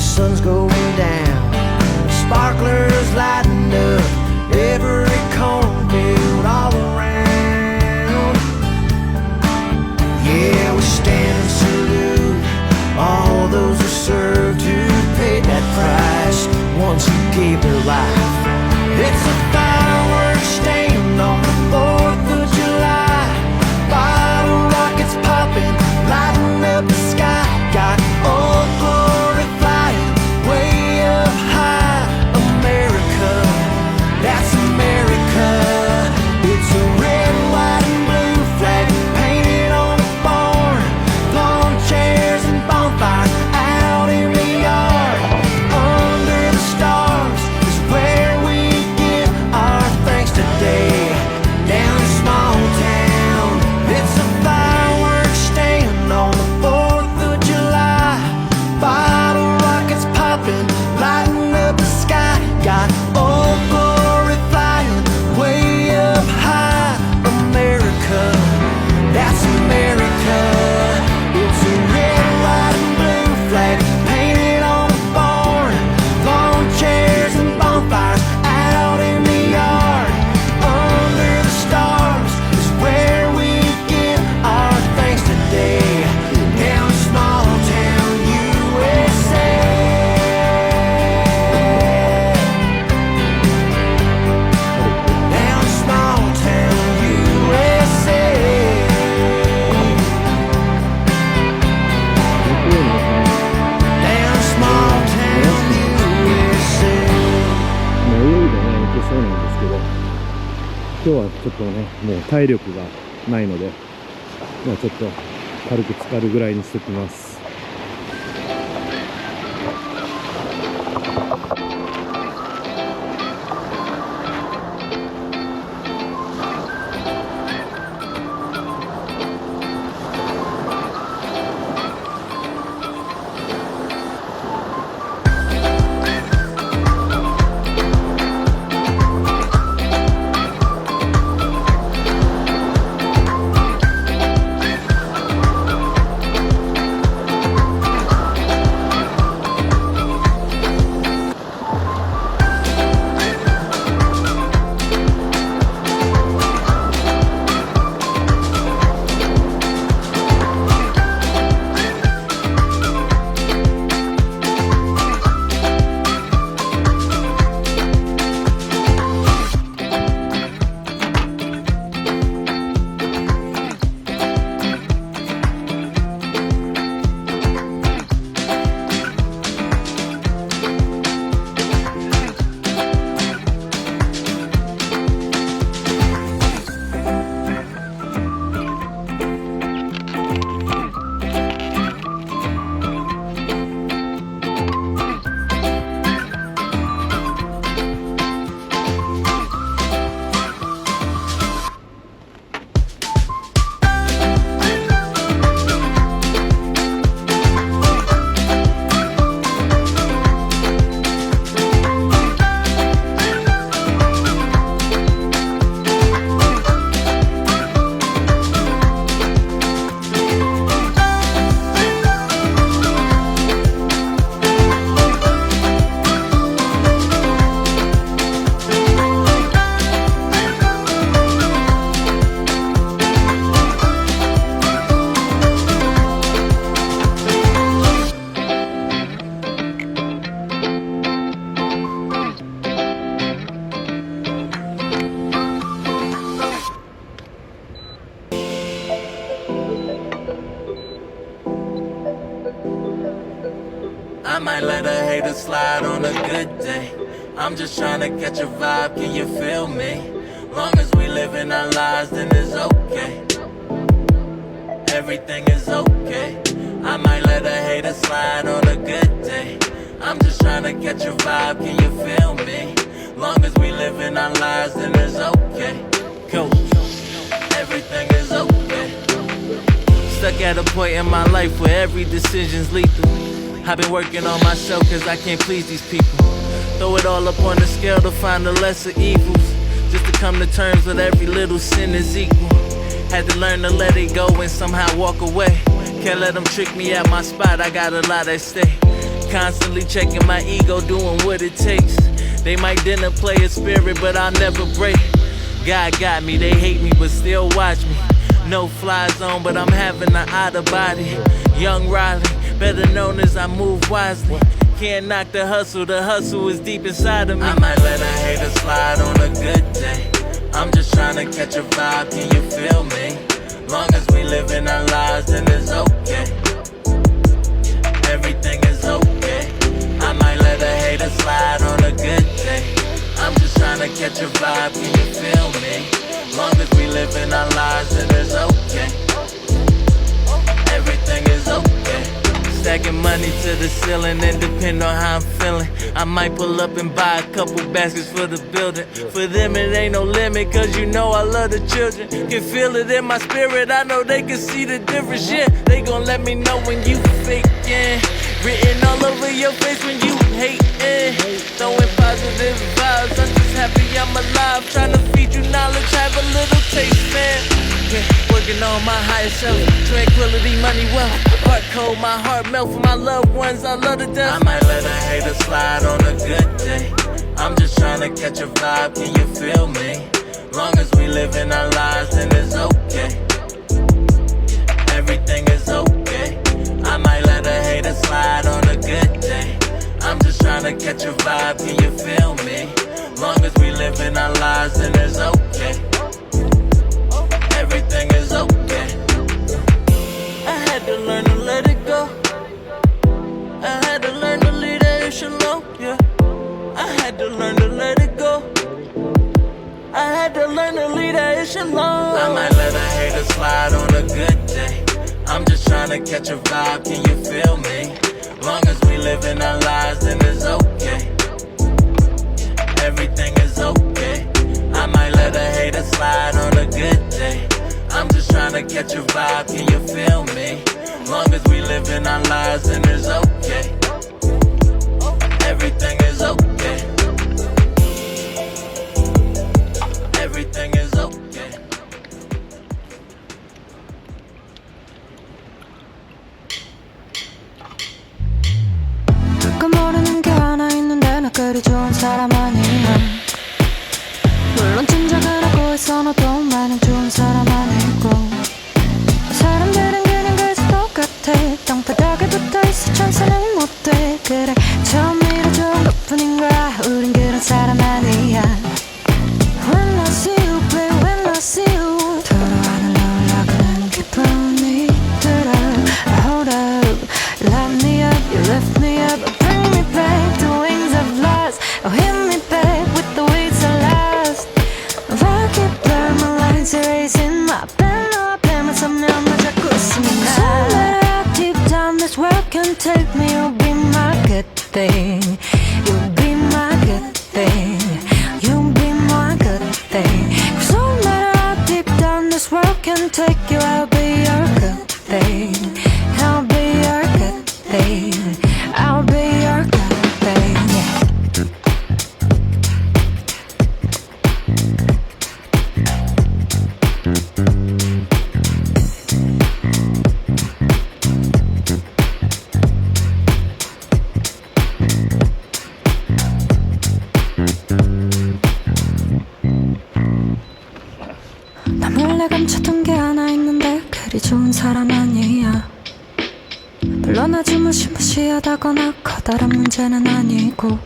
sun's going down, sparklers lighting up every cornfield all around. Yeah, we stand and salute all those who served, who paid that price once who gave their life. It's a fireworks stand on the 4th of July. Bottle rockets popping, lighting up the sky. Got old glory flying way up high. America, that's America. It's a red, white, and blue flag painted on the barn. Lawn chairs and bonfires out in the yard. Under the stars is where we give our thanks today. Down in small town, it's a fireworks stand on the 4th of July. Bottle rockets popping, lighting up the sky. Got old glory flying way up high. America, that's America. It's a red, white, and blue flag painted on the barn. Lawn chairs and bonfires out in the yard. Under the stars is where we give our thanks today. Down in small town USA. Down in small town USA. Down in small town USA. 泳いでね、いけそうなんですけど、今日はちょっとね、もう体力がないので、まあちょっと軽く浸かるぐらいにしておきます。I might let a hater slide on a good day. I'm just trying to catch a vibe, can you feel me? Long as we living our lives, then it's okay. Everything is okay. I might let a hater slide on a good day. I'm just trying to catch a vibe, can you feel me? Long as we living our lives, then it's okay. Cool. Everything is okay. Stuck at a point in my life where every decision's lethal. I've been working on myself cause I can't please these people. Throw it all up on the scale to find the lesser evils. Just to come to terms with every little sin is equal. Had to learn to let it go and somehow walk away. Can't let them trick me at my spot, I got a lot at stake. constantly checking my ego, doing what it takes. They might dinner play a spirit, but I'll never break. God got me, they hate me, but still watch me. No fly zone, but I'm having an out of body. Young Riley, better known as I move wisely. Can't knock the hustle is deep inside of me. I might let a hater slide on a good day. I'm just trying to catch a vibe, can you feel me? Long as we living our lives, then it's okay. Everything is okay. I might let a hater slide on a good day. I'm just trying to catch a vibe, can you feel me? Long as we living our lives, then it's okay. Everything is okay. Stacking money to the ceiling and depend on how I'm feeling. I might pull up and buy a couple baskets for the building. For them it ain't no limit, cause you know I love the children. Can feel it in my spirit, I know they can see the difference. Yeah, they gon' let me know when you faking. Written all over your face when you hating. Throwing positive vibes, I'm just happy I'm alive. Tryna feed you knowledge, have a little taste, man. Yeah, working on my higher self, tranquility, money, wealth. Heart cold, my heart melt for my loved ones I love to death. I might let a hater slide on a good day. I'm just tryna catch a vibe, can you feel me? Long as we living our lives, then it's okay. Everything is okay. I might let a hater slide on a good day. I'm just tryna catch a vibe, can you feel me? Long as we living our lives, then it's okay. Everything is okay. I had to learn to let it go. I had to learn to leave that issue alone, yeah. I had to learn to let it go. I had to learn to leave that issue alone. I might let a hater slide on a good day. I'm just trying to catch a vibe, can you feel me? Long as we living our lives, then it's okay. Everything is okay. I might let a hater slide on a good day. I'm just trying to catch a vibe, can you feel me? Long as we living our lives, then it's okay. Everything is okay. Everything is okay. 누가 모르는 게 하나 있는데 나 그리 좋은 사람 아니야. 물론 짐작을 하고 있어 너도 많은 좋은 사람 아니고. 사람들은 그냥 그저 똑같아. 땅바닥에 붙어있어 천사는 못돼. 그래 처음이라 좋은 것뿐인 거야. 우린 그런 사람 아니야. When I see you, babe, when I see you 돌아와는 너를 그런 기분이 들어. Hold up, light me up, you lift me up, bring me back to wings of lost. Oh, hit me back with the weights of last. I keep blurring my lines, erasing my pen. 너 앞에만 서면 나 자꾸 웃음이 나. So matter how deep down this world can take me, you'll be my good thing. You'll be my good thing. You'll be my good thing. So matter how deep down this world can take you, I'll be your good thing. I'll be your good thing. I'll be your good thing. 나 몰래 감췄던 게 하나 있는데 그리 좋은 사람 아니야. 물론 아주 무시무시하다거나 커다란 문제는 아니고.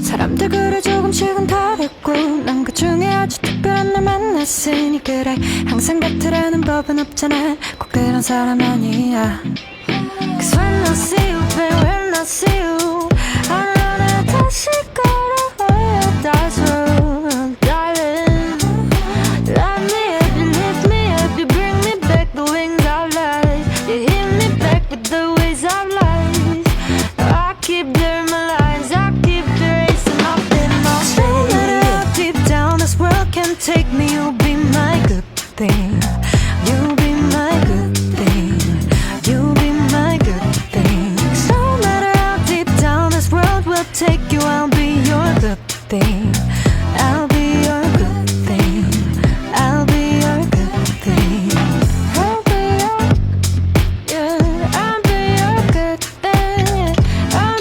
사람들 그래 조금씩은 다르고 난 그 중에 아주 특별한 날 만났으니 그래 항상 같으라는 법은 없잖아. 꼭 그런 사람 아니야. Cause when I see you, babe, when I see you I know 나 다시 걸어야 that's road darling. Light me up, you lift me up, you bring me back the wings of light. You hit me back with the waves of light. I keep blurring my lines, I keep erasing up in my face. No matter how deep down this world can take me, you'll be my good thing. You'll be my good thing. You'll be my good thing. No matter how deep down this world will take you, I'll be your good thing. I'll be your good thing. I'll be your good thing. I'll be your, yeah, I'll be your good thing. I'll